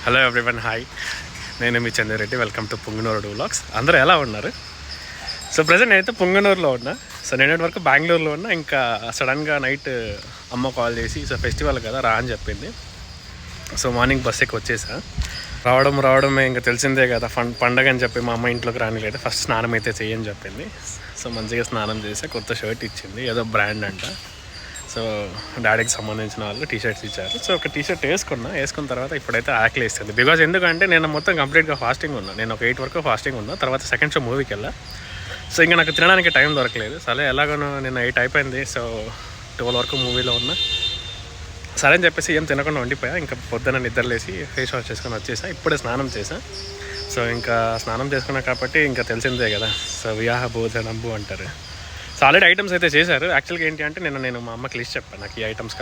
Hello everyone, hi. నేను మీ Chandrareddy. Welcome to Punganur vlogs. అందరూ ఎలా ఉన్నారు? సో ప్రజెంట్ నేనైతే పుంగనూరులో ఉన్నా. సో నేటి వరకు బెంగళూరులో ఉన్నా. ఇంకా సడన్గా నైట్ అమ్మ కాల్ చేసి సో ఫెస్టివల్ కదా రా అని చెప్పింది. సో మార్నింగ్ బస్ ఎక్కి వచ్చేసా. రావడమే ఇంకా తెలిసిందే కదా, పండగ అని చెప్పి మా అమ్మ ఇంట్లోకి రానిలేదు. ఫస్ట్ స్నానం అయితే చెయ్యని చెప్పింది. సో మంచిగా స్నానం చేసి కొత్త షర్ట్ ఇచ్చింది, ఏదో బ్రాండ్ అంట. సో డాడీకి సంబంధించిన వాళ్ళు టీషర్ట్స్ ఇచ్చారు. సో ఒక టీషర్ట్ వేసుకున్న తర్వాత ఇప్పుడైతే ఆకలి వేస్తుంది. బికాజ్ ఎందుకంటే నేను మొత్తం కంప్లీట్గా ఫాస్టింగ్ ఉన్నా. నేను ఒక 8 వరకు ఫాస్టింగ్ ఉన్నా. తర్వాత సెకండ్ షో మూవీకి వెళ్ళా. సో ఇంకా నాకు తినడానికి టైం దొరకలేదు. సరే ఎలాగోనో నేను 8 అయిపోయింది. సో 12 వరకు మూవీలో ఉన్నా. సరే అని చెప్పేసి ఏం తినకుండా ఉండిపోయా. ఇంకా పొద్దున్న నిద్రలేసి ఫేస్ వాష్ చేసుకొని వచ్చేసా. ఇప్పుడే స్నానం చేసా. సో ఇంకా స్నానం చేసుకున్నా కాబట్టి ఇంకా తెలిసిందే కదా, సో వివాహ భోజనంబు అంటారు. సో ఆల్రెడీ ఐటమ్స్ అయితే చేశారు. యాక్చువల్గా ఏంటి అంటే నేను మా అమ్మకి లిస్ట్ చెప్పాను, నాకు ఈ ఐటమ్స్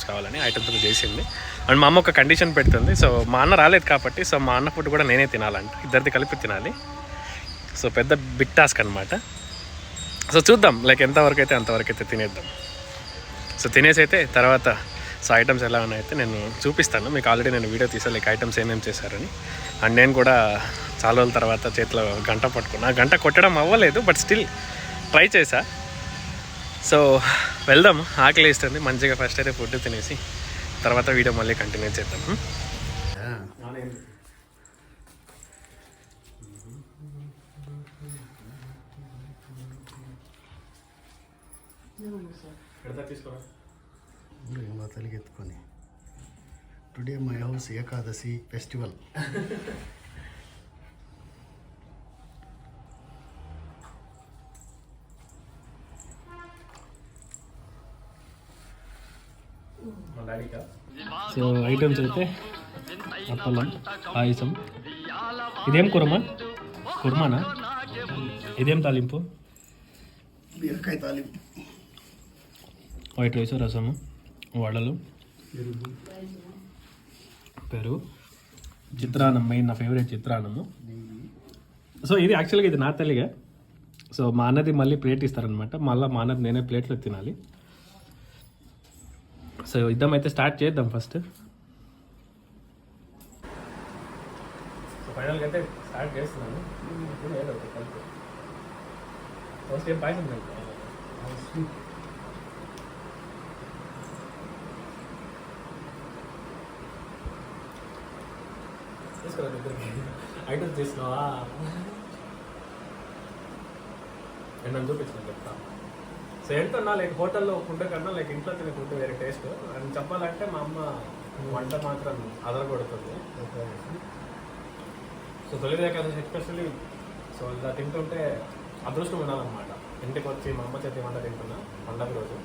కావాలని. ఐటమ్స్ చేసింది. అండ్ మా అమ్మ ఒక కండిషన్ పెడుతుంది. సో మా అన్న రాలేదు కాబట్టి సో మా అన్న ఫుడ్ కూడా నేనే తినాలంట. ఇద్దరిది కలిపి తినాలి. సో పెద్ద బిగ్ టాస్క్ అనమాట. సో చూద్దాం, ఎంతవరకు అయితే అంతవరకు అయితే తినేద్దాం. సో తినేసి అయితే తర్వాత సో ఐటమ్స్ ఎలా ఉన్నాయైతే నేను చూపిస్తాను మీకు. ఆల్రెడీ నేను వీడియో తీసాను ఐటమ్స్ ఏమేమి చేశారని. అండ్ నేను కూడా చాలా రోజుల తర్వాత చేతిలో గంట పట్టుకున్నా. గంట కొట్టడం అవ్వలేదు, బట్ స్టిల్ ట్రై చేశా. సో వెళ్దాం, ఆకలి వేస్తుంది. మంచిగా ఫస్ట్ అయితే ఫుడ్ తినేసి తర్వాత వీడియో మళ్ళీ కంటిన్యూ చేద్దాం. తలిగెత్తుకొని today my house Ekadashi festival. So items అయితే అప్పలం, పాయసం. ఇదేం కుర్మానా? ఇదేం తాలింపు? బీరకాయ తాలింపు. వైట్ రైస్, రసము, వడలు, పెరుగు, చిత్రాన్నం. మెయిన్ నా ఫేవరెట్ చిత్రాన్నము. సో ఇది యాక్చువల్గా ఇది నా తల్లిగా. సో మా అన్నది మళ్ళీ ప్లేట్ ఇస్తారనమాట. మళ్ళీ మా అన్నది నేనే ప్లేట్లో తినాలి. సో ఇద్దామైతే స్టార్ట్ చేద్దాం ఫస్ట్. సో ఫైనల్గా అయితే స్టార్ట్ చేస్తున్నాను. ఫస్ట్ ఏం పాయసం తీసుకోరా, ఐటమ్స్ చేసినావా? నన్ను చూపించిన చెప్తా. సో ఎంతన్నా హోటల్లో ఫుడ్ కన్నా ఇంట్లో తినే ఫుడ్ వేరే టేస్ట్ అని చెప్పాలంటే మా అమ్మ వంట మాత్రం అదరగొడుతుంది. సో తొలిదే కదా ఎస్పెషల్లీ. సో ఇలా తింటుంటే అదృష్టం ఉండాలన్నమాట. ఇంటికి వచ్చి మా అమ్మ చేతి వంట తింటున్నా పండగ రోజు.